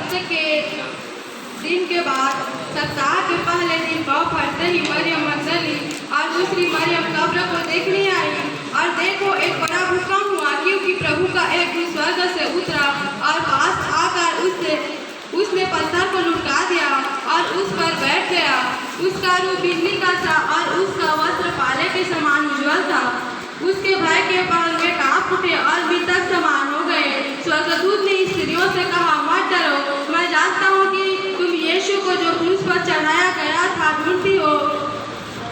हफ्ते के दिन के बाद सप्ताह के पहले दिन पाँव फटते ही मरियम मगदली और दूसरी मरियम कब्र को देखने आई। और देखो, एक बड़ा भूकंप हुआ, क्योंकि प्रभु का एक दूत स्वर्ग से उतरा और पास आकर उसने पत्थर को लुढ़का दिया और उस पर बैठ गया। उसका रूप बिजली का था और उसका वस्त्र पाले के समान उज्ज्वल था। उसके भय के पल वे कांप उठे और मृतक समान हो गए। स्वर्गदूत ने स्त्रियों से कहा, मत डरो, मैं जानता हूँ कि तुम यीशु को जो क्रूस पर चढ़ाया गया था ढूंढती हो।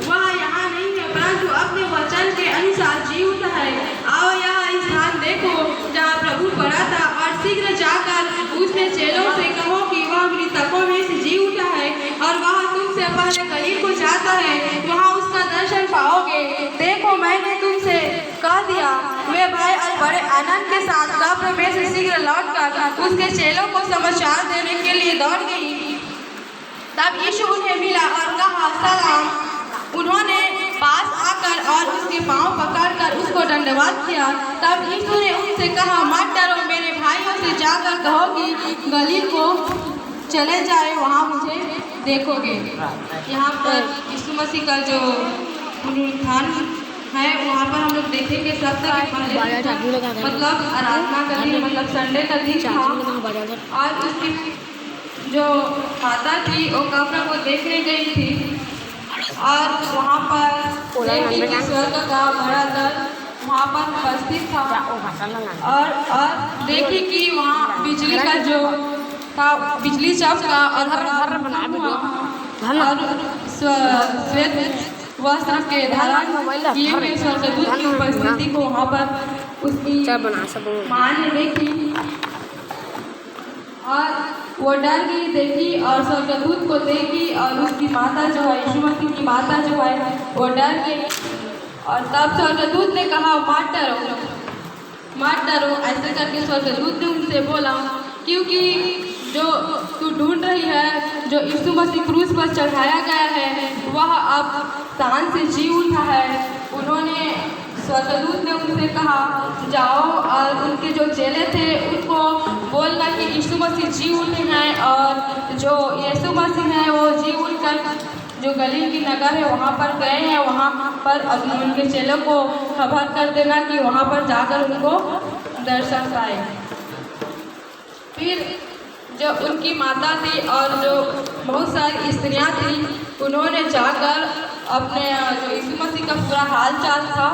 वह यहाँ नहीं है, परंतु अपने वचन के अनुसार जी उठा है। आओ यहाँ स्थान देखो जहाँ प्रभु पड़ा था, और शीघ्र जाकर उसने चेलों से कहो कि वह मृतकों में से जी उठा है और वह तुमसे पहले गलील को जाता है, वहाँ उसका दर्शन पाओगे। देखो, मैंने तुमसे कह दिया। वे भय और बड़े आनंद के साथ कब्र में से शीघ्र लौटकर उसके चेलों को समाचार देने के लिए दौड़ गई। तब यीशु उन्हें मिला और कहा, सलाम। उन्होंने पास आकर और उसके पांव पकड़कर उसको दंडवत किया। तब यीशु ने उनसे कहा, मत डरो, मेरे भाइयों से जाकर कहो कि गलील को चले जाए, वहाँ मुझे देखोगे। यहाँ पर यीशु मसीह का जो पुनरुत्थान है वहाँ पर हम लोग देखेंगे सप्ताह के पहले मतलब आराधना का दिन, मतलब संडे का दिन था। और उसकी जो माता थी वो कब्र को देखने गई थी और वहाँ पर स्वर्ग का बड़ा दल वहाँ पर उपस्थित था। और देखी कि वहाँ बिजली का जो था, बिजली चमका और श्वेत वस्त्र के धारण किए हुए स्वर्गदूत की उपस्थिति को वहाँ पर उसकी माँ ने देखी और वो डर गई, देखी और स्वर्गदूत को देखी। और उसकी माता जो है, यीशु मसीह की माता जो है, वो डर गई। और तब स्वर्गदूत ने कहा, मत डरो, मत डरो। ऐसे करके स्वर्गदूत ने उनसे बोला, क्योंकि जो तू ढूंढ रही है, जो यीशु मसीह क्रूस पर चढ़ाया गया है, वह अब शान से जी उठा है। उन्होंने स्वर्गदूत ने उनसे कहा, जाओ और उनके जो चेले थे उनको बोलना कि यीशु मसीह जी उठे हैं, और जो यीशु मसीह है वो जी उठकर जो गलील की नगर है वहाँ पर गए हैं, वहाँ पर अपने उनके चेलों को खबर कर देना कि वहाँ पर जाकर उनको दर्शन पाए। फिर जो उनकी माता थी और जो बहुत सारी स्त्रियाँ थी, उन्होंने जाकर अपने जो यीशु मसीह का पूरा हाल चाल था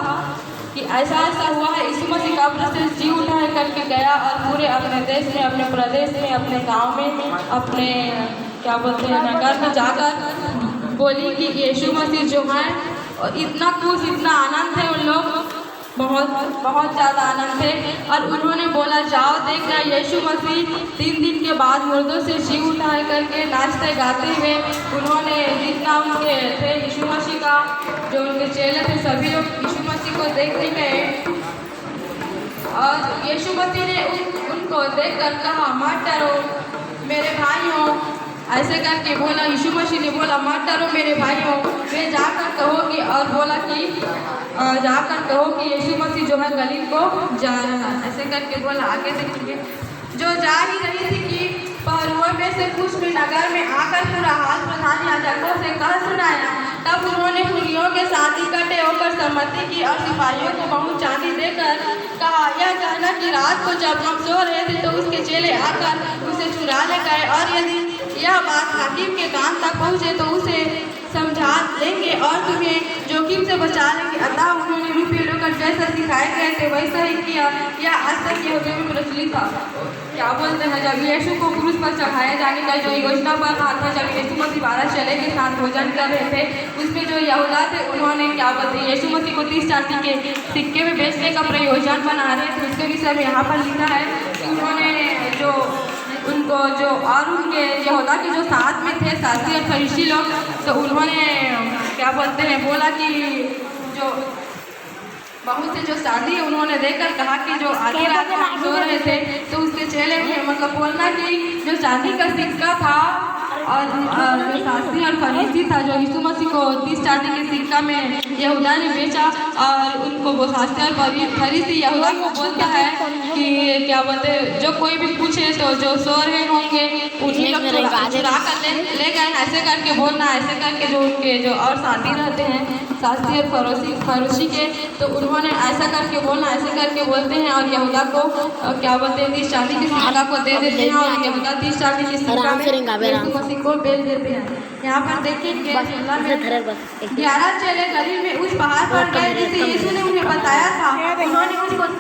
कि ऐसा ऐसा हुआ है, यीशु मसीह कब्र से जी उठा है करके गया। और पूरे अपने देश में, अपने प्रदेश में, अपने गांव में, अपने क्या बोलते हैं नगर में जाकर बोली कि यीशु मसीह जो है। और इतना खुश, इतना आनंद है उन लोग, बहुत बहुत ज़्यादा आनंद है। और उन्होंने बोला, जाओ देखना, यीशु मसीह 3 दिन के बाद मुर्दों से जी उठा है करके नाचते गाते हुए उन्होंने जितना उनके थे यीशु मसीह का जो उनके चेले थे सभी लोग यीशु मसीह को देखने गए। और यीशु मसीह ने उनको देखकर कहा, मत डरो मेरे भाइयों। ऐसे करके बोला, यीशु मसीह ने बोला, मत डरो मेरे भाइयों। वे जाकर कहोगे और बोला कि जाकर कहो कि यीशु मसीह जो है गलील को जा रहा है। ऐसे करके बोला। आगे देखेंगे, जो जा ही रही थी कि पहरुओं में से कुछ भी नगर में आकर पूरा हाल प्रधान याजकों से कह सुनाया। तब उन्होंने खूनियों के साथ इकट्ठे होकर सम्मति की और सिपाहियों को बहुत चांदी देकर कहा, यह कहना कि रात को जब हम सो रहे थे तो उसके चेले आकर उसे चुरा ले गए, और यदि यह बात हाकिम के कान तक पहुँचे तो उसे समझा लेंगे और तुम्हें जोखिम से बचा लेंगे। अतः उन्होंने भी पेड़ों का जैसा सिखाए गए थे वैसा ही किया। यह आज तक यहूदियों में प्रचलित था। क्या बोलते हैं, जब यीशु को क्रूस पर चढ़ाए जाने का जो योजना बन रहा था, जब यीशु मसीह 12 चेले के साथ भोजन कर रहे थे, उसमें जो यहूदा थे उन्होंने क्या बोलते हैं, यीशु मसीह को 30 चांदी के सिक्के में बेचने का प्रयोजन बना रहे थे। उसके विषय में यहाँ पर लिखा है कि उन्होंने जो उनको जो और उनके यहूदा के जो साथ में थे शास्त्री और फरीसी लोग, तो उन्होंने क्या बोलते हैं बोला कि जो बहुत से जो शादी है उन्होंने देखकर कहा कि जो आधी रात में सो रहे थे तो उसके चेले हुए, मतलब बोलना कि जो चांदी का सिक्का था और जो शास्त्री और फरीसी था जो यीशु मसीह को 30 चांदी के सिक्का में यहूदा ने बेचा, और उनको वो शास्त्री और फरीसी यहूदा को बोलता है कि क्या बोलते, जो कोई भी पूछे तो जो सो रहे हों के उन्हीं लोग चुरा कर ले गए, ऐसे करके बोलना, ऐसे करके जो उनके जो और साथी रहते हैं, साथी और फरोशी के, तो उन्होंने ऐसा करके बोलना, ऐसे करके बोलते हैं और यहूदा को क्या बोलते हैं 30 चांदी की सिक्का को दे देते हैं और यहूदा 30 चांदी की सिक्का में यीशु मसीह को बेच देते हैं। यहाँ पर देखिए 11 चेले गलील में उस पहाड़ पर गए जिसे यीशु ने उन्हें बताया था। उन्होंने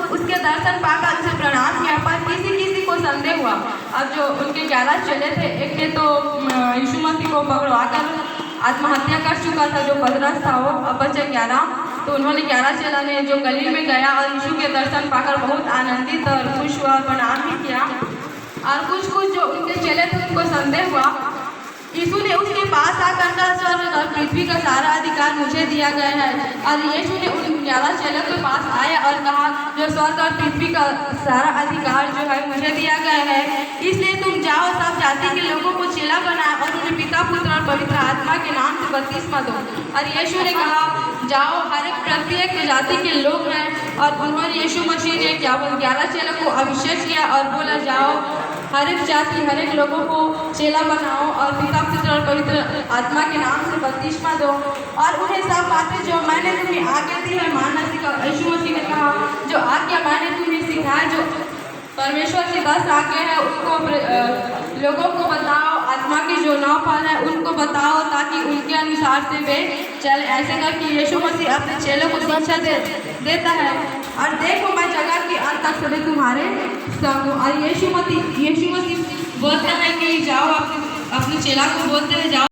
उसके दर्शन पाकर उसे प्रणाम किया, पर किसी को संदेह हुआ। अब जो उनके 11 चेले थे, एक ने तो यीशु मसीह को पकड़वाकर आत्महत्या कर चुका था, जो पतरस था वो, अब बचे 11। तो उन्होंने 11 चेला ने जो गलील में गया और यीशु के दर्शन पाकर बहुत आनंदित और खुश हुआ, प्रणाम भी किया। और कुछ जो उनके चेले थे उनको संदेह हुआ। यीशु ने उसके पास आकर कहा, स्वर्ग और पृथ्वी का सारा अधिकार मुझे दिया गया है। और यीशु ने उन 11 चेलों के पास आया और कहा, जो स्वर्ग और पृथ्वी का सारा अधिकार जो है मुझे दिया गया है, इसलिए तुम जाओ, सब जाति के लोगों को चेला बनाओ और उन्हें पिता, पुत्र और पवित्र आत्मा के नाम से बपतिस्मा दो। और यीशु ने कहा, जाओ, हर एक प्रत्येक जाति के लोग हैं। और उन्होंने यीशु मसीह ने 11 चेलों को अभिषेक किया और बोला, जाओ, हर एक जाति, हर एक लोगों को चेला बनाओ और पिता, पुत्र और पवित्र आत्मा के नाम से बपतिस्मा दो और उन्हें सब बातें जो मैंने तुम्हें आज्ञा दी है मानना सिखाओ। यीशु मसीह ने कहा, जो आज्ञा मैंने तुम्हें सिखाया, जो परमेश्वर की 10 आज्ञा है, उनको लोगों को बताओ। आत्मा की जो 9 फल है उनको बताओ, ताकि उनके अनुसार से वे चले। ऐसे करके यीशु मसीह अपने चेलों को शिक्षा देता है। और देखो, मैं जगत के अंत तक सदा तुम्हारे संग हूँ। और यीशु मसीह बोलते हैं कि जाओ, अपने चेला को बोलते हैं, जाओ